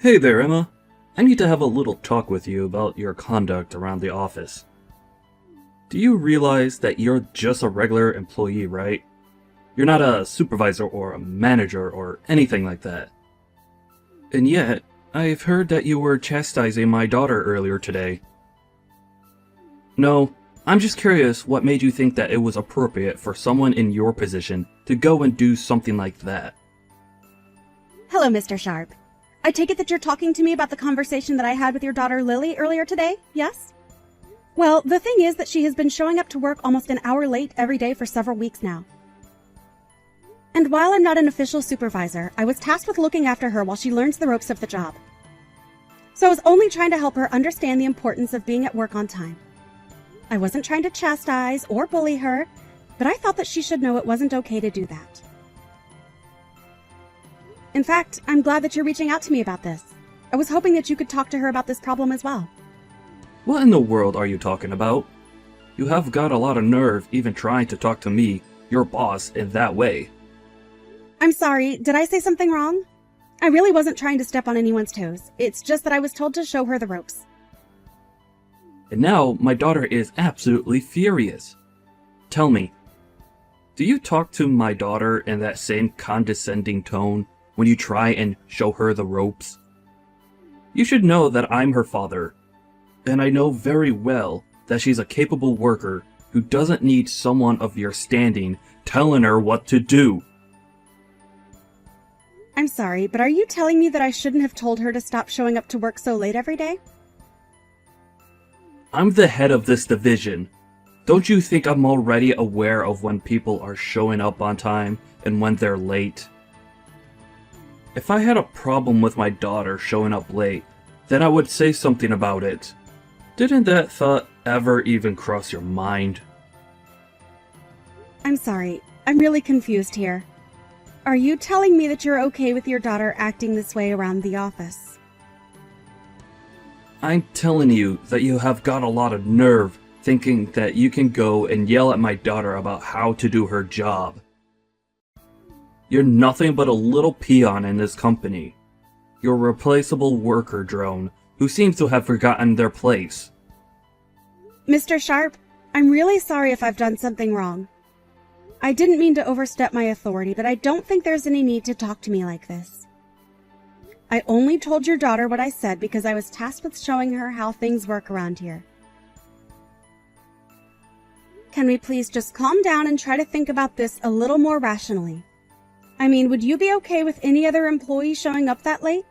Hey there, Emma. I need to have a little talk with you about your conduct around the office. Do you realize that you're just a regular employee, right? You're not a supervisor or a manager or anything like that. And yet, I've heard that you were chastising my daughter earlier today. No, I'm just curious what made you think that it was appropriate for someone in your position to go and do something like that. Hello, Mr. Sharp. I take it that you're talking to me about the conversation that I had with your daughter Lily earlier today, yes? Well, the thing is that she has been showing up to work almost an hour late every day for several weeks now. And while I'm not an official supervisor, I was tasked with looking after her while she learns the ropes of the job. So I was only trying to help her understand the importance of being at work on time. I wasn't trying to chastise or bully her, but I thought that she should know it wasn't okay to do that. In fact, I'm glad that you're reaching out to me about this. I was hoping that you could talk to her about this problem as well. What in the world are you talking about? You have got a lot of nerve even trying to talk to me, your boss, in that way. I'm sorry, did I say something wrong? I really wasn't trying to step on anyone's toes. It's just that I was told to show her the ropes. And now my daughter is absolutely furious. Tell me, do you talk to my daughter in that same condescending tone when you try and show her the ropes? You should know that I'm her father, and I know very well that she's a capable worker who doesn't need someone of your standing telling her what to do. I'm sorry, but are you telling me that I shouldn't have told her to stop showing up to work so late every day? I'm the head of this division. Don't you think I'm already aware of when people are showing up on time and when they're late? If I had a problem with my daughter showing up late, then I would say something about it. Didn't that thought ever even cross your mind? I'm sorry, I'm really confused here. Are you telling me that you're okay with your daughter acting this way around the office? I'm telling you that you have got a lot of nerve thinking that you can go and yell at my daughter about how to do her job. You're nothing but a little peon in this company. You're a replaceable worker drone who seems to have forgotten their place. Mr. Sharp, I'm really sorry if I've done something wrong. I didn't mean to overstep my authority, but I don't think there's any need to talk to me like this. I only told your daughter what I said because I was tasked with showing her how things work around here. Can we please just calm down and try to think about this a little more rationally? I mean, would you be okay with any other employee showing up that late?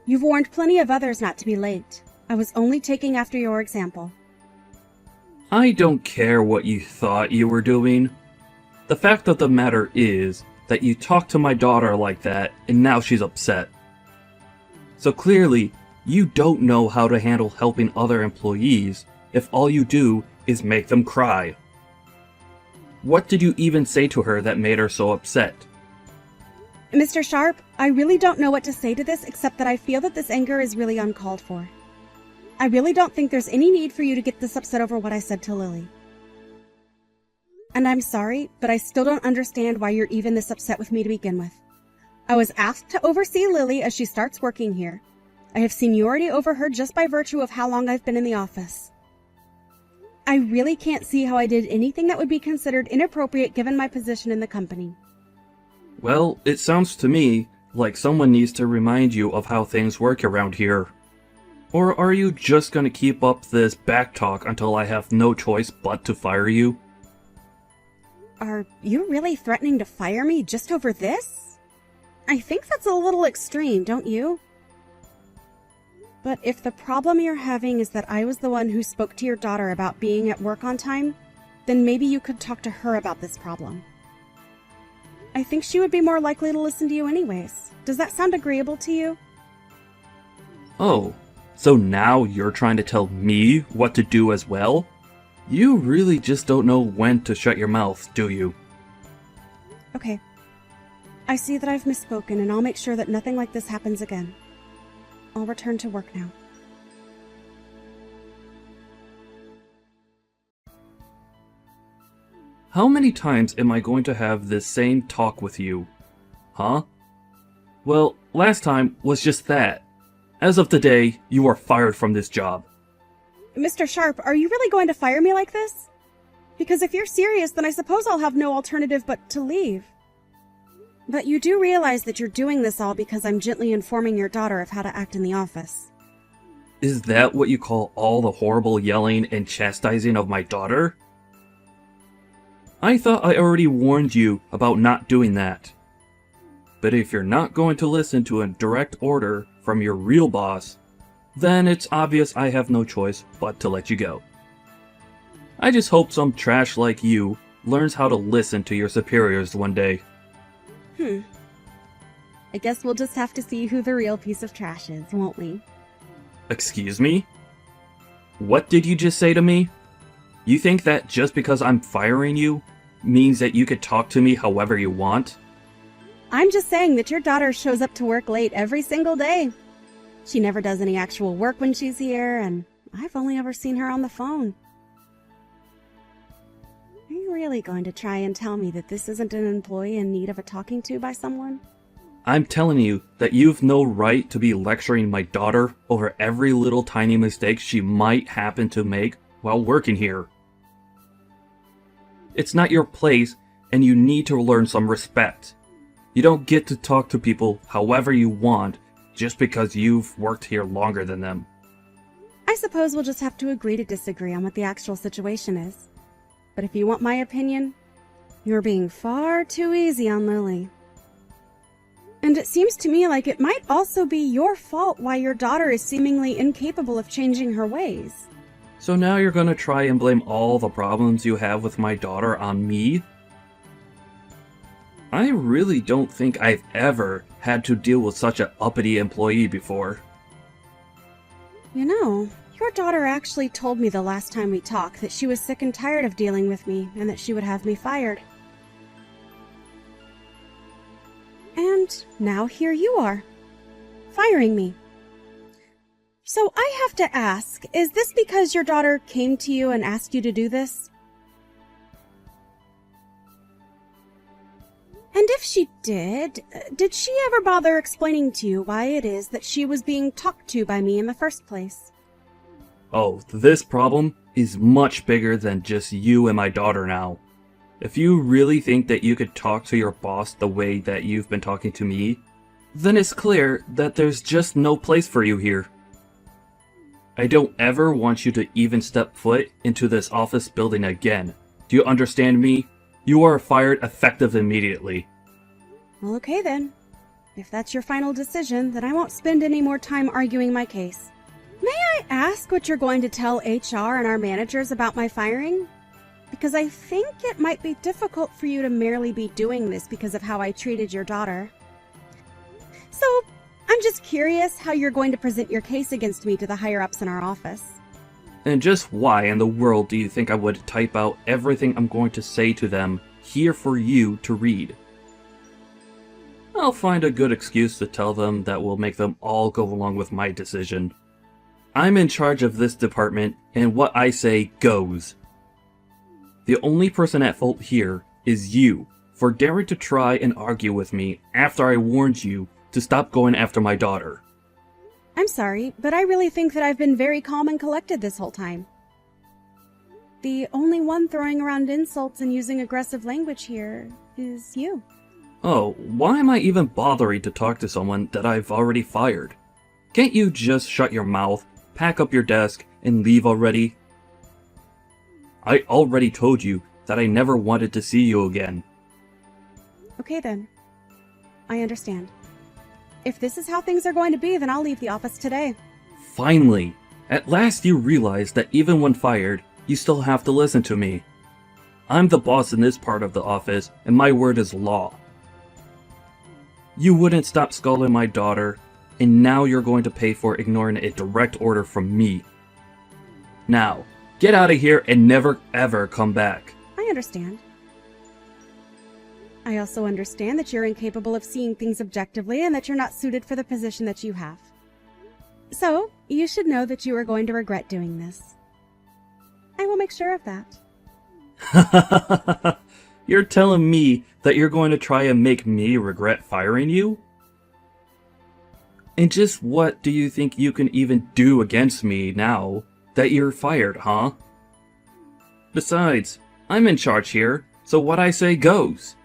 You've warned plenty of others not to be late. I was only taking after your example. I don't care what you thought you were doing. The fact of the matter is that you talked to my daughter like that and now she's upset. So clearly, you don't know how to handle helping other employees if all you do is make them cry. What did you even say to her that made her so upset? Mr. Sharp, I really don't know what to say to this except that I feel that this anger is really uncalled for. I really don't think there's any need for you to get this upset over what I said to Lily. And I'm sorry, but I still don't understand why you're even this upset with me to begin with. I was asked to oversee Lily as she starts working here. I have seniority over her just by virtue of how long I've been in the office. I really can't see how I did anything that would be considered inappropriate given my position in the company. Well, it sounds to me like someone needs to remind you of how things work around here. Or are you just gonna keep up this backtalk until I have no choice but to fire you? Are you really threatening to fire me just over this? I think that's a little extreme, don't you? But if the problem you're having is that I was the one who spoke to your daughter about being at work on time, then maybe you could talk to her about this problem. I think she would be more likely to listen to you anyways. Does that sound agreeable to you? Oh, so now you're trying to tell me what to do as well? You really just don't know when to shut your mouth, do you? Okay. I see that I've misspoken, and I'll make sure that nothing like this happens again. I'll return to work now. How many times am I going to have this same talk with you? Huh? Well, last time was just that. As of today, you are fired from this job. Mr. Sharp, are you really going to fire me like this? Because if you're serious, then I suppose I'll have no alternative but to leave. But you do realize that you're doing this all because I'm gently informing your daughter of how to act in the office. Is that what you call all the horrible yelling and chastising of my daughter? I thought I already warned you about not doing that. But if you're not going to listen to a direct order from your real boss, then it's obvious I have no choice but to let you go. I just hope some trash like you learns how to listen to your superiors one day. I guess we'll just have to see who the real piece of trash is, won't we? Excuse me? What did you just say to me? You think that just because I'm firing you means that you could talk to me however you want? I'm just saying that your daughter shows up to work late every single day. She never does any actual work when she's here, and I've only ever seen her on the phone. Are you really going to try and tell me that this isn't an employee in need of a talking to by someone? I'm telling you that you've no right to be lecturing my daughter over every little tiny mistake she might happen to make while working here. It's not your place, and you need to learn some respect. You don't get to talk to people however you want just because you've worked here longer than them. I suppose we'll just have to agree to disagree on what the actual situation is. But if you want my opinion, you're being far too easy on Lily. And it seems to me like it might also be your fault why your daughter is seemingly incapable of changing her ways. So now you're gonna try and blame all the problems you have with my daughter on me? I really don't think I've ever had to deal with such an uppity employee before. You know, your daughter actually told me the last time we talked that she was sick and tired of dealing with me and that she would have me fired. And now here you are, firing me. So I have to ask, is this because your daughter came to you and asked you to do this? And if she did she ever bother explaining to you why it is that she was being talked to by me in the first place? Oh, this problem is much bigger than just you and my daughter now. If you really think that you could talk to your boss the way that you've been talking to me, then it's clear that there's just no place for you here. I don't ever want you to even step foot into this office building again. Do you understand me? You are fired effective immediately. Well, okay then. If that's your final decision, then I won't spend any more time arguing my case. May I ask what you're going to tell HR and our managers about my firing? Because I think it might be difficult for you to merely be doing this because of how I treated your daughter. So, I'm just curious how you're going to present your case against me to the higher-ups in our office. And just why in the world do you think I would type out everything I'm going to say to them here for you to read? I'll find a good excuse to tell them that will make them all go along with my decision. I'm in charge of this department, and what I say goes. The only person at fault here is you, for daring to try and argue with me after I warned you to stop going after my daughter. I'm sorry, but I really think that I've been very calm and collected this whole time. The only one throwing around insults and using aggressive language here is you. Oh, why am I even bothering to talk to someone that I've already fired? Can't you just shut your mouth, pack up your desk, and leave already? I already told you that I never wanted to see you again. Okay then. I understand. If this is how things are going to be, then I'll leave the office today. Finally! At last you realize that even when fired, you still have to listen to me. I'm the boss in this part of the office, and my word is law. You wouldn't stop scolding my daughter, and now you're going to pay for ignoring a direct order from me. Now, get out of here and never ever come back. I understand. I also understand that you're incapable of seeing things objectively and that you're not suited for the position that you have. So, you should know that you are going to regret doing this. I will make sure of that. You're telling me that you're going to try and make me regret firing you? And just what do you think you can even do against me now that you're fired, huh? Besides, I'm in charge here, so what I say goes.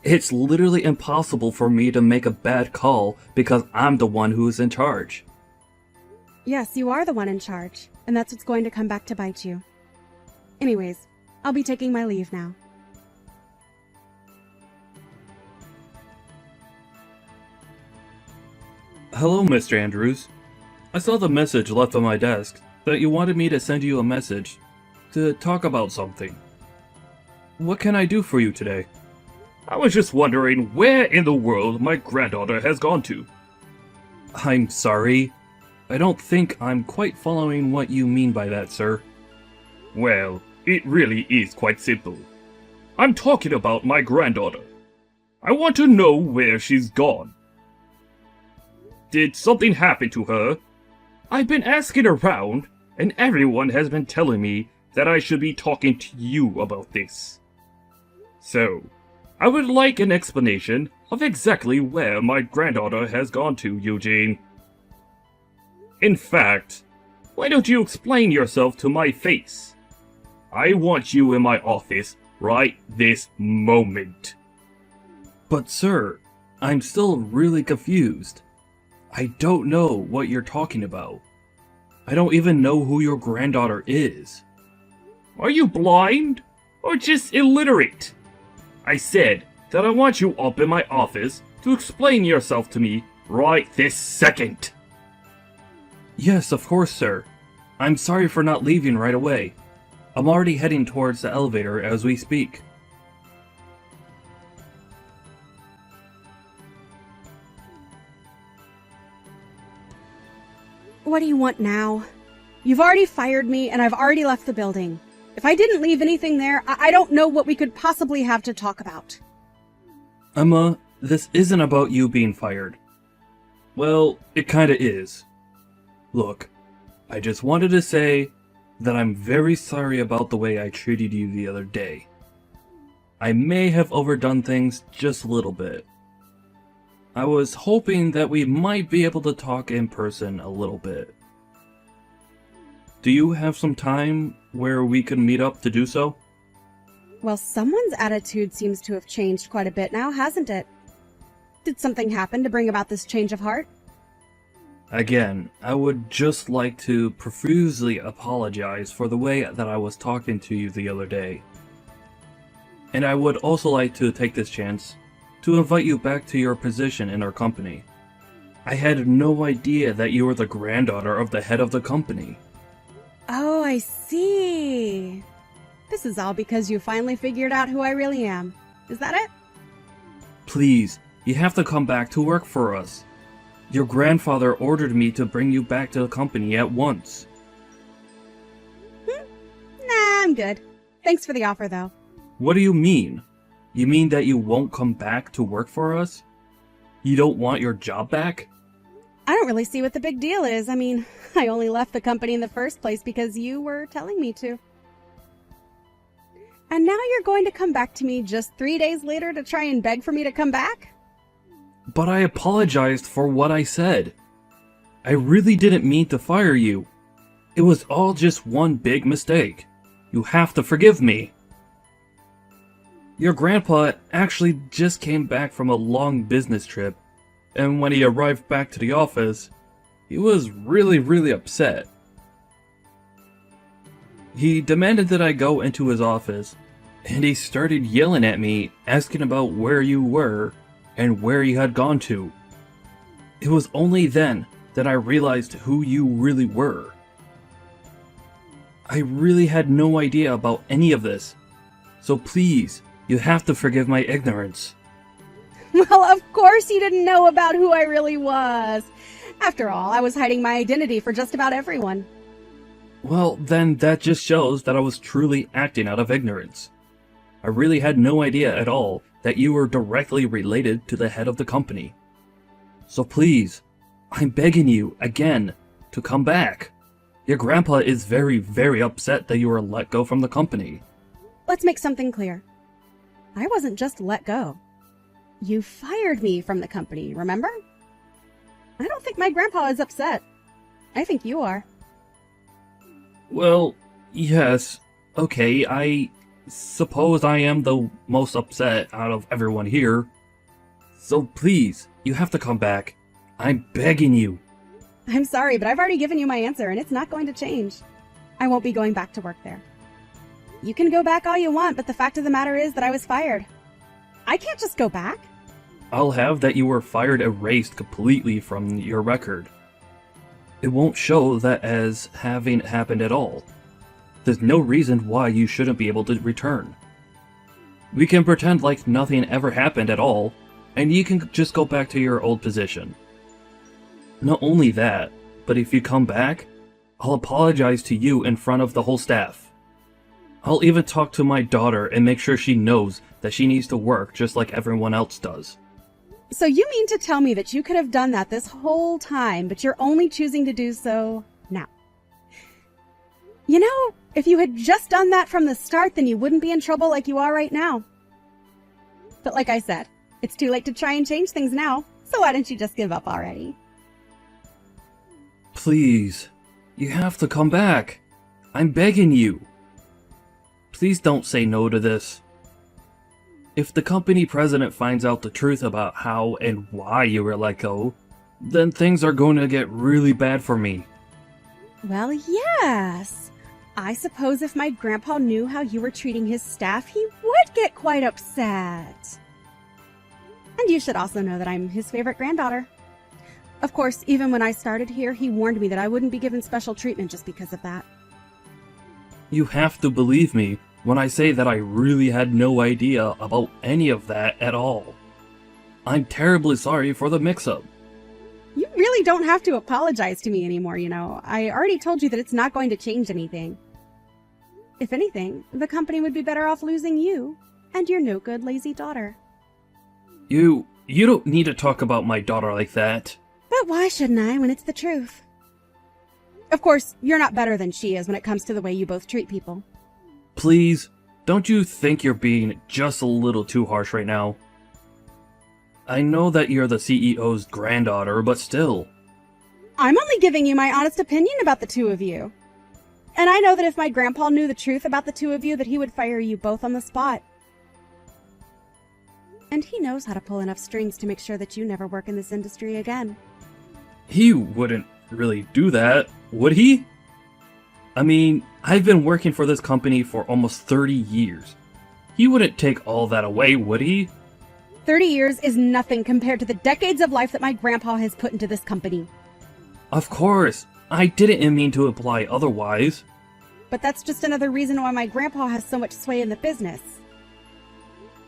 It's literally impossible for me to make a bad call because I'm the one who is in charge. Yes, you are the one in charge, and that's what's going to come back to bite you. Anyways, I'll be taking my leave now. Hello, Mr. Andrews. I saw the message left on my desk that you wanted me to send you a message to talk about something. What can I do for you today? I was just wondering where in the world my granddaughter has gone to. I'm sorry. I don't think I'm quite following what you mean by that, sir. Well, it really is quite simple. I'm talking about my granddaughter. I want to know where she's gone. Did something happen to her? I've been asking around, and everyone has been telling me that I should be talking to you about this. So, I would like an explanation of exactly where my granddaughter has gone to, Eugene. In fact, why don't you explain yourself to my face? I want you in my office right this moment. But sir, I'm still really confused. I don't know what you're talking about. I don't even know who your granddaughter is. Are you blind? Or just illiterate? I said that I want you up in my office to explain yourself to me right this second. Yes, of course, sir. I'm sorry for not leaving right away. I'm already heading towards the elevator as we speak. What do you want now? You've already fired me, and I've already left the building. If I didn't leave anything there, I don't know what we could possibly have to talk about. Emma, this isn't about you being fired. Well, it kinda is. Look, I just wanted to say that I'm very sorry about the way I treated you the other day. I may have overdone things just a little bit. I was hoping that we might be able to talk in person a little bit. Do you have some time where we could meet up to do so? Well, someone's attitude seems to have changed quite a bit now, hasn't it? Did something happen to bring about this change of heart? Again, I would just like to profusely apologize for the way that I was talking to you the other day. And I would also like to take this chance to invite you back to your position in our company. I had no idea that you were the granddaughter of the head of the company. Oh, I see. This is all because you finally figured out who I really am. Is that it? Please, you have to come back to work for us. Your grandfather ordered me to bring you back to the company at once. Nah, I'm good. Thanks for the offer, though. What do you mean? You mean that you won't come back to work for us? You don't want your job back? I don't really see what the big deal is. I mean, I only left the company in the first place because you were telling me to. And now you're going to come back to me just 3 days later to try and beg for me to come back? But I apologized for what I said. I really didn't mean to fire you. It was all just one big mistake. You have to forgive me. Your grandpa actually just came back from a long business trip, and when he arrived back to the office, he was really upset. He demanded that I go into his office, and he started yelling at me, asking about where you were and where you had gone to. It was only then that I realized who you really were. I really had no idea about any of this, so please, you have to forgive my ignorance. Well, of course you didn't know about who I really was. After all, I was hiding my identity for just about everyone. Well, then that just shows that I was truly acting out of ignorance. I really had no idea at all that you were directly related to the head of the company. So please, I'm begging you, again, to come back. Your grandpa is very upset that you were let go from the company. Let's make something clear. I wasn't just let go. You fired me from the company, remember? I don't think my grandpa is upset. I think you are. Well, yes. Okay, I suppose I am the most upset out of everyone here. So please, you have to come back. I'm begging you. I'm sorry, but I've already given you my answer, and it's not going to change. I won't be going back to work there. You can go back all you want, but the fact of the matter is that I was fired. I can't just go back. I'll have that you were fired erased completely from your record. It won't show that as having happened at all. There's no reason why you shouldn't be able to return. We can pretend like nothing ever happened at all, and you can just go back to your old position. Not only that, but if you come back, I'll apologize to you in front of the whole staff. I'll even talk to my daughter and make sure she knows that she needs to work just like everyone else does. So you mean to tell me that you could have done that this whole time, but you're only choosing to do so now? You know, if you had just done that from the start, then you wouldn't be in trouble like you are right now. But like I said, it's too late to try and change things now, so why don't you just give up already? Please, you have to come back. I'm begging you. Please don't say no to this. If the company president finds out the truth about how and why you were let go, then things are going to get really bad for me. Well, yes. I suppose if my grandpa knew how you were treating his staff, he would get quite upset. And you should also know that I'm his favorite granddaughter. Of course, even when I started here, he warned me that I wouldn't be given special treatment just because of that. You have to believe me when I say that I really had no idea about any of that at all. I'm terribly sorry for the mix-up. You really don't have to apologize to me anymore, you know. I already told you that it's not going to change anything. If anything, the company would be better off losing you and your no-good, lazy daughter. You don't need to talk about my daughter like that. But why shouldn't I when it's the truth? Of course, you're not better than she is when it comes to the way you both treat people. Please, don't you think you're being just a little too harsh right now? I know that you're the CEO's granddaughter, but still. I'm only giving you my honest opinion about the two of you. And I know that if my grandpa knew the truth about the two of you, that he would fire you both on the spot. And he knows how to pull enough strings to make sure that you never work in this industry again. He wouldn't really do that, would he? I mean, I've been working for this company for almost 30 years. He wouldn't take all that away, would he? 30 years is nothing compared to the decades of life that my grandpa has put into this company. Of course, I didn't mean to imply otherwise. But that's just another reason why my grandpa has so much sway in the business.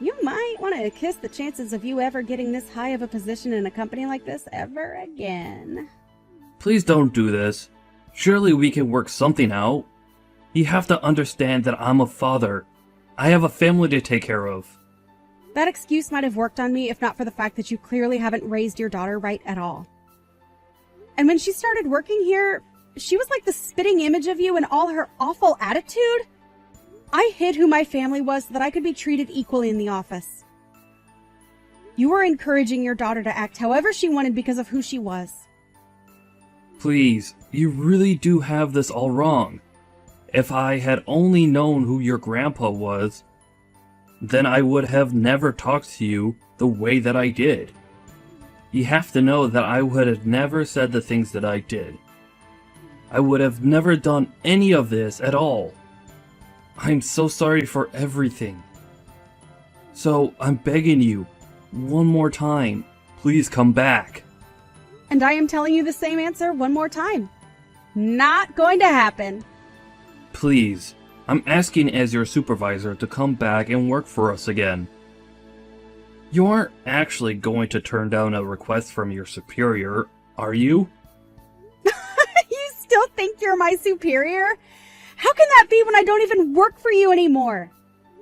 You might want to kiss the chances of you ever getting this high of a position in a company like this ever again. Please don't do this. Surely we can work something out. You have to understand that I'm a father. I have a family to take care of. That excuse might have worked on me if not for the fact that you clearly haven't raised your daughter right at all. And when she started working here, she was like the spitting image of you and all her awful attitude. I hid who my family was so that I could be treated equally in the office. You were encouraging your daughter to act however she wanted because of who she was. Please, you really do have this all wrong. If I had only known who your grandpa was, then I would have never talked to you the way that I did. You have to know that I would have never said the things that I did. I would have never done any of this at all. I'm so sorry for everything. So I'm begging you, one more time, please come back. And I am telling you the same answer one more time. Not going to happen. Please, I'm asking as your supervisor to come back and work for us again. You aren't actually going to turn down a request from your superior, are you? You still think you're my superior? How can that be when I don't even work for you anymore?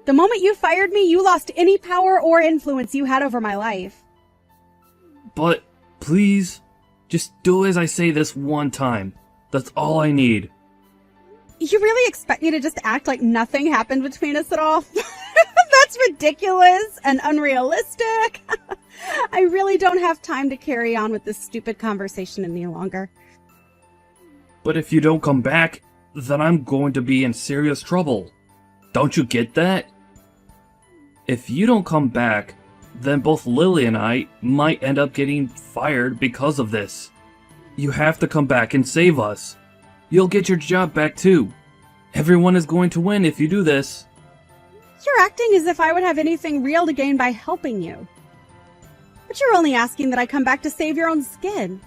The moment you fired me, you lost any power or influence you had over my life. But, please, just do as I say this one time. That's all I need. You really expect me to just act like nothing happened between us at all? That's ridiculous and unrealistic. I really don't have time to carry on with this stupid conversation any longer. But if you don't come back, then I'm going to be in serious trouble. Don't you get that? If you don't come back, then both Lily and I might end up getting fired because of this. You have to come back and save us. You'll get your job back too. Everyone is going to win if you do this. You're acting as if I would have anything real to gain by helping you. But you're only asking that I come back to save your own skin.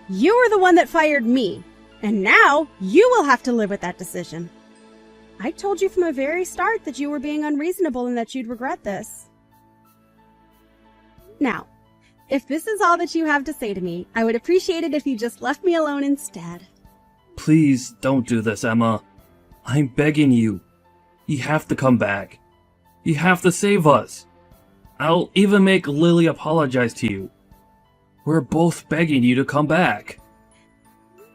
You were the one that fired me, and now you will have to live with that decision. I told you from the very start that you were being unreasonable and that you'd regret this. Now, if this is all that you have to say to me, I would appreciate it if you just left me alone instead. Please don't do this, Emma. I'm begging you. You have to come back. You have to save us. I'll even make Lily apologize to you. We're both begging you to come back.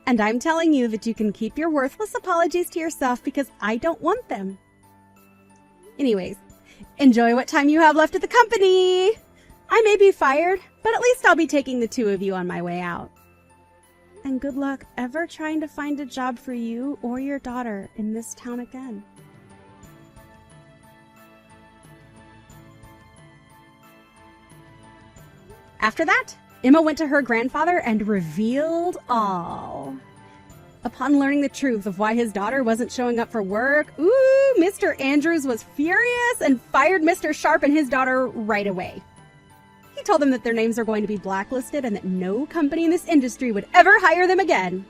And I'm telling you that you can keep your worthless apologies to yourself because I don't want them. Anyways, enjoy what time you have left at the company. I may be fired, but at least I'll be taking the two of you on my way out. And good luck ever trying to find a job for you or your daughter in this town again. After that, Emma went to her grandfather and revealed all. Upon learning the truth of why his daughter wasn't showing up for work, Mr. Andrews was furious and fired Mr. Sharp and his daughter right away. He told them that their names are going to be blacklisted and that no company in this industry would ever hire them again.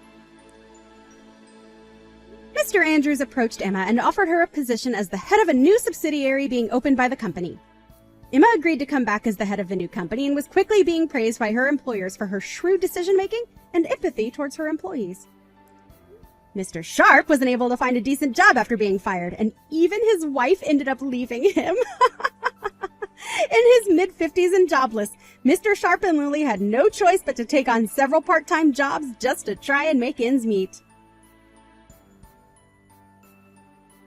Mr. Andrews approached Emma and offered her a position as the head of a new subsidiary being opened by the company. Emma agreed to come back as the head of the new company and was quickly being praised by her employers for her shrewd decision-making and empathy towards her employees. Mr. Sharp wasn't able to find a decent job after being fired, and even his wife ended up leaving him. In his mid-50s and jobless, Mr. Sharp and Lily had no choice but to take on several part-time jobs just to try and make ends meet.